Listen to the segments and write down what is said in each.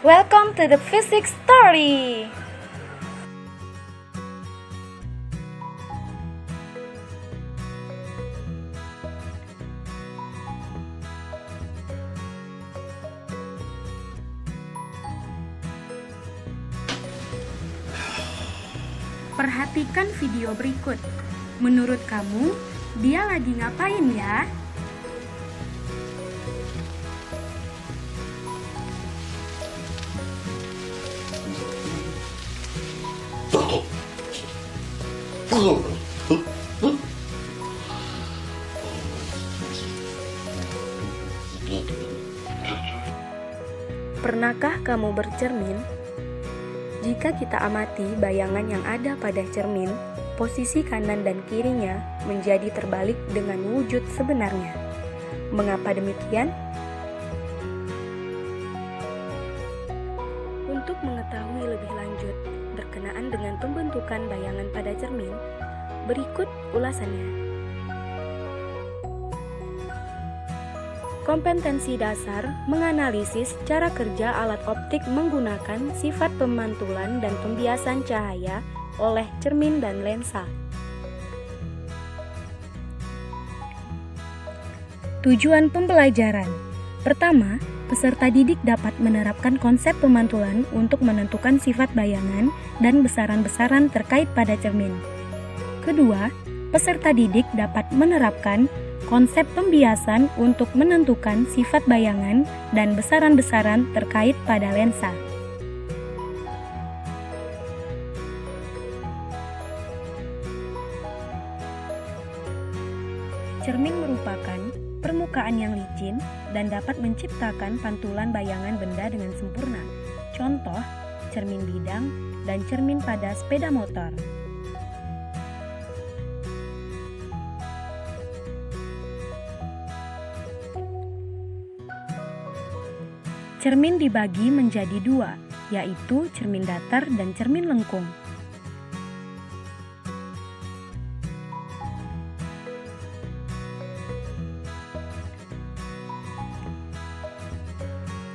Welcome to the physics story. Perhatikan video berikut. Menurut kamu, dia lagi ngapain ya? Pernahkah kamu bercermin? Jika kita amati bayangan yang ada pada cermin, posisi kanan dan kirinya menjadi terbalik dengan wujud sebenarnya. Mengapa demikian? Untuk mengetahui lebih lanjut berkenaan dengan pembentukan bayangan pada cermin, berikut ulasannya. Kompetensi dasar menganalisis cara kerja alat optik menggunakan sifat pemantulan dan pembiasan cahaya oleh cermin dan lensa. Tujuan pembelajaran. Pertama, peserta didik dapat menerapkan konsep pemantulan untuk menentukan sifat bayangan dan besaran-besaran terkait pada cermin. Kedua, peserta didik dapat menerapkan konsep pembiasan untuk menentukan sifat bayangan dan besaran-besaran terkait pada lensa. Cermin merupakan permukaan yang licin dan dapat menciptakan pantulan bayangan benda dengan sempurna. Contoh, cermin bidang dan cermin pada sepeda motor. Cermin dibagi menjadi dua, yaitu cermin datar dan cermin lengkung.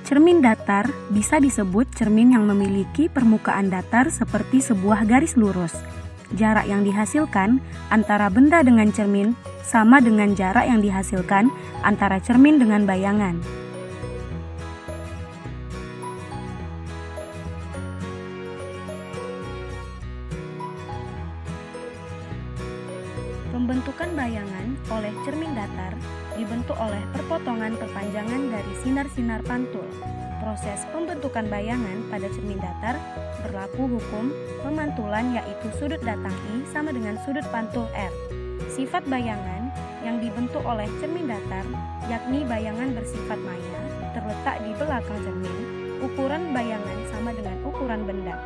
Cermin datar bisa disebut cermin yang memiliki permukaan datar seperti sebuah garis lurus. Jarak yang dihasilkan antara benda dengan cermin sama dengan jarak yang dihasilkan antara cermin dengan bayangan. Pembentukan bayangan oleh cermin datar dibentuk oleh perpotongan perpanjangan dari sinar-sinar pantul. Proses pembentukan bayangan pada cermin datar berlaku hukum pemantulan, yaitu sudut datang I sama dengan sudut pantul R. Sifat bayangan yang dibentuk oleh cermin datar, yakni bayangan bersifat maya, terletak di belakang cermin. Ukuran bayangan sama dengan ukuran benda.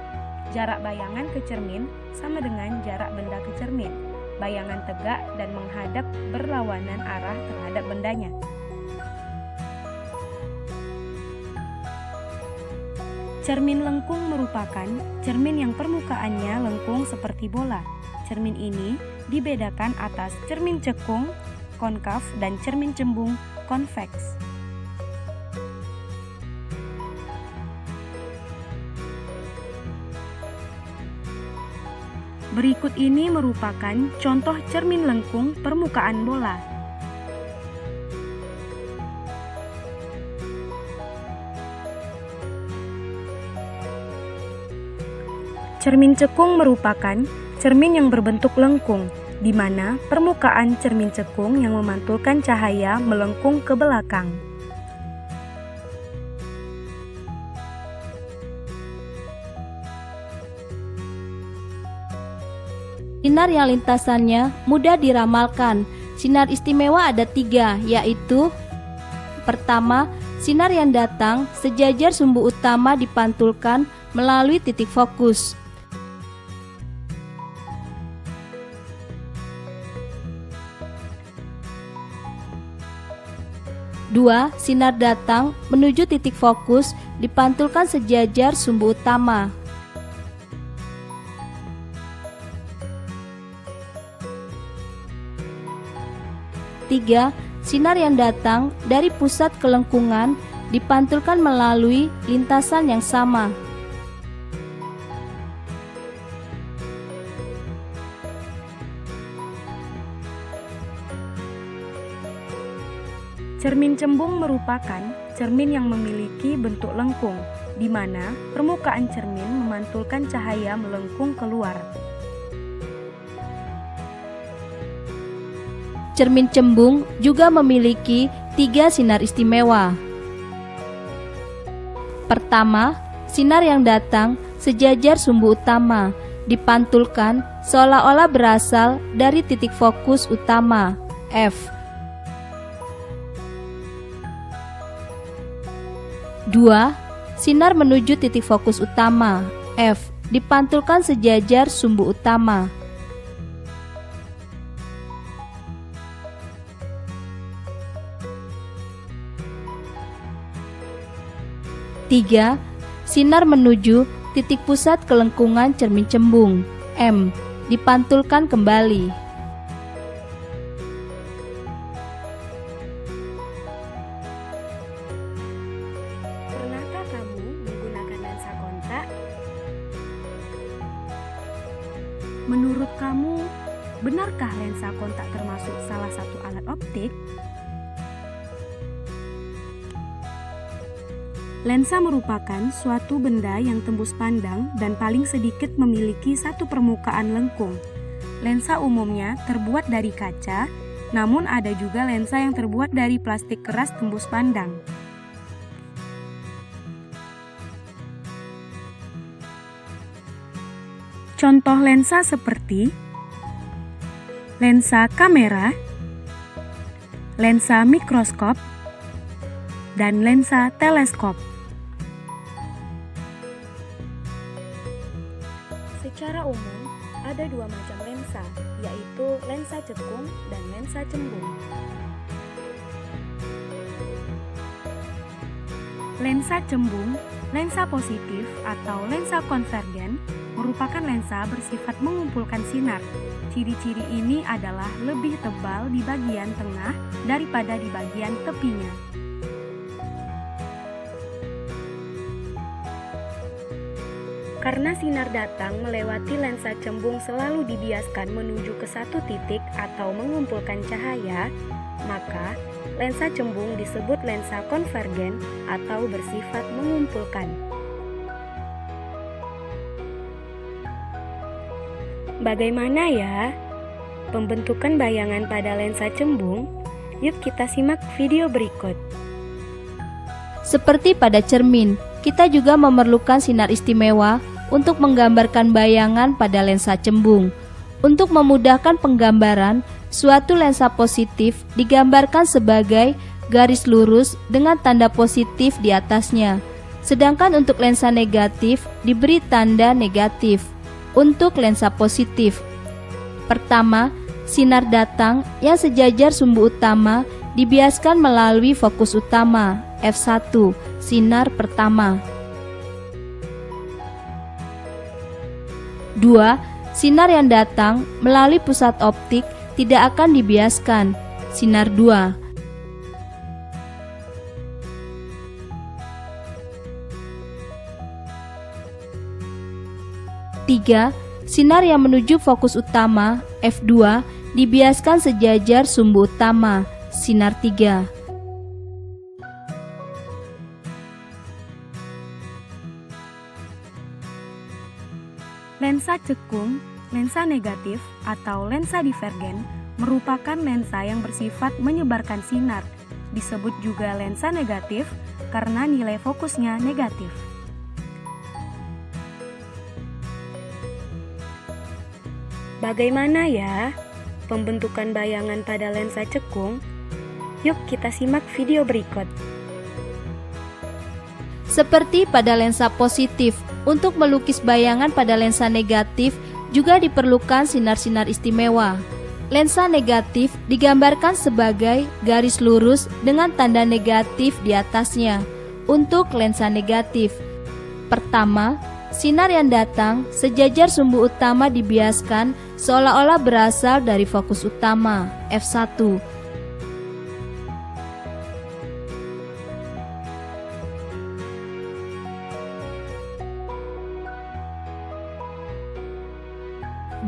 Jarak bayangan ke cermin sama dengan jarak benda ke cermin. Bayangan tegak dan menghadap berlawanan arah terhadap bendanya. Cermin lengkung merupakan cermin yang permukaannya lengkung seperti bola. Cermin ini dibedakan atas cermin cekung, konkav, dan cermin cembung, konveks. Berikut ini merupakan contoh cermin lengkung permukaan bola. Cermin cekung merupakan cermin yang berbentuk lengkung, di mana permukaan cermin cekung yang memantulkan cahaya melengkung ke belakang. Sinar yang lintasannya mudah diramalkan. Sinar istimewa ada 3, yaitu: pertama, sinar yang datang sejajar sumbu utama dipantulkan melalui titik fokus. Dua, sinar datang menuju titik fokus dipantulkan sejajar sumbu utama. 3. Sinar yang datang dari pusat kelengkungan dipantulkan melalui lintasan yang sama. Cermin cembung merupakan cermin yang memiliki bentuk lengkung, di mana permukaan cermin memantulkan cahaya melengkung keluar. Cermin cembung juga memiliki 3 sinar istimewa. Pertama, sinar yang datang sejajar sumbu utama, dipantulkan seolah-olah berasal dari titik fokus utama, F. 2. Sinar menuju titik fokus utama, F, dipantulkan sejajar sumbu utama. 3. Sinar menuju titik pusat kelengkungan cermin cembung, M, dipantulkan kembali. Pernahkah kamu menggunakan lensa kontak? Menurut kamu, benarkah lensa kontak termasuk salah satu alat optik? Lensa merupakan suatu benda yang tembus pandang dan paling sedikit memiliki satu permukaan lengkung. Lensa umumnya terbuat dari kaca, namun ada juga lensa yang terbuat dari plastik keras tembus pandang. Contoh lensa seperti lensa kamera, lensa mikroskop, dan lensa teleskop. Secara umum, ada 2 macam lensa, yaitu lensa cekung dan lensa cembung. Lensa cembung, lensa positif atau lensa konvergen, merupakan lensa bersifat mengumpulkan sinar. Ciri-ciri ini adalah lebih tebal di bagian tengah daripada di bagian tepinya. Karena sinar datang melewati lensa cembung selalu dibiaskan menuju ke satu titik atau mengumpulkan cahaya, maka lensa cembung disebut lensa konvergen atau bersifat mengumpulkan. Bagaimana ya pembentukan bayangan pada lensa cembung? Yuk kita simak video berikut. Seperti pada cermin, kita juga memerlukan sinar istimewa untuk menggambarkan bayangan pada lensa cembung. Untuk memudahkan penggambaran, suatu lensa positif digambarkan sebagai garis lurus dengan tanda positif di atasnya. Sedangkan untuk lensa negatif diberi tanda negatif. Untuk lensa positif, pertama, sinar datang yang sejajar sumbu utama dibiaskan melalui fokus utama, F1, sinar pertama. 2. Sinar yang datang melalui pusat optik tidak akan dibiaskan, sinar 2. 3. Sinar yang menuju fokus utama, F2, dibiaskan sejajar sumbu utama, sinar 3. Lensa cekung, lensa negatif, atau lensa divergen merupakan lensa yang bersifat menyebarkan sinar. Disebut juga lensa negatif karena nilai fokusnya negatif. Bagaimana ya pembentukan bayangan pada lensa cekung? Yuk kita simak video berikut. Seperti pada lensa positif, untuk melukis bayangan pada lensa negatif juga diperlukan sinar-sinar istimewa. Lensa negatif digambarkan sebagai garis lurus dengan tanda negatif di atasnya. Untuk lensa negatif, pertama, sinar yang datang sejajar sumbu utama dibiaskan seolah-olah berasal dari fokus utama, F1.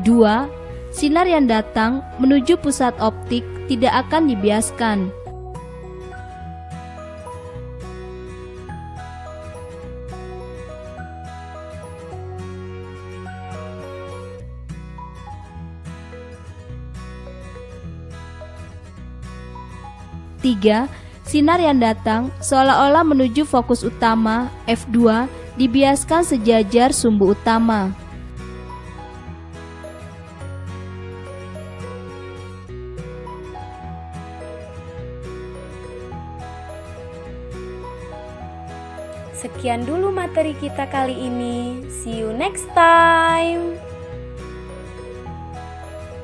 2. Sinar yang datang menuju pusat optik tidak akan dibiaskan. 3. Sinar yang datang seolah-olah menuju fokus utama F2 dibiaskan sejajar sumbu utama. Sekian dulu materi kita kali ini. See you next time.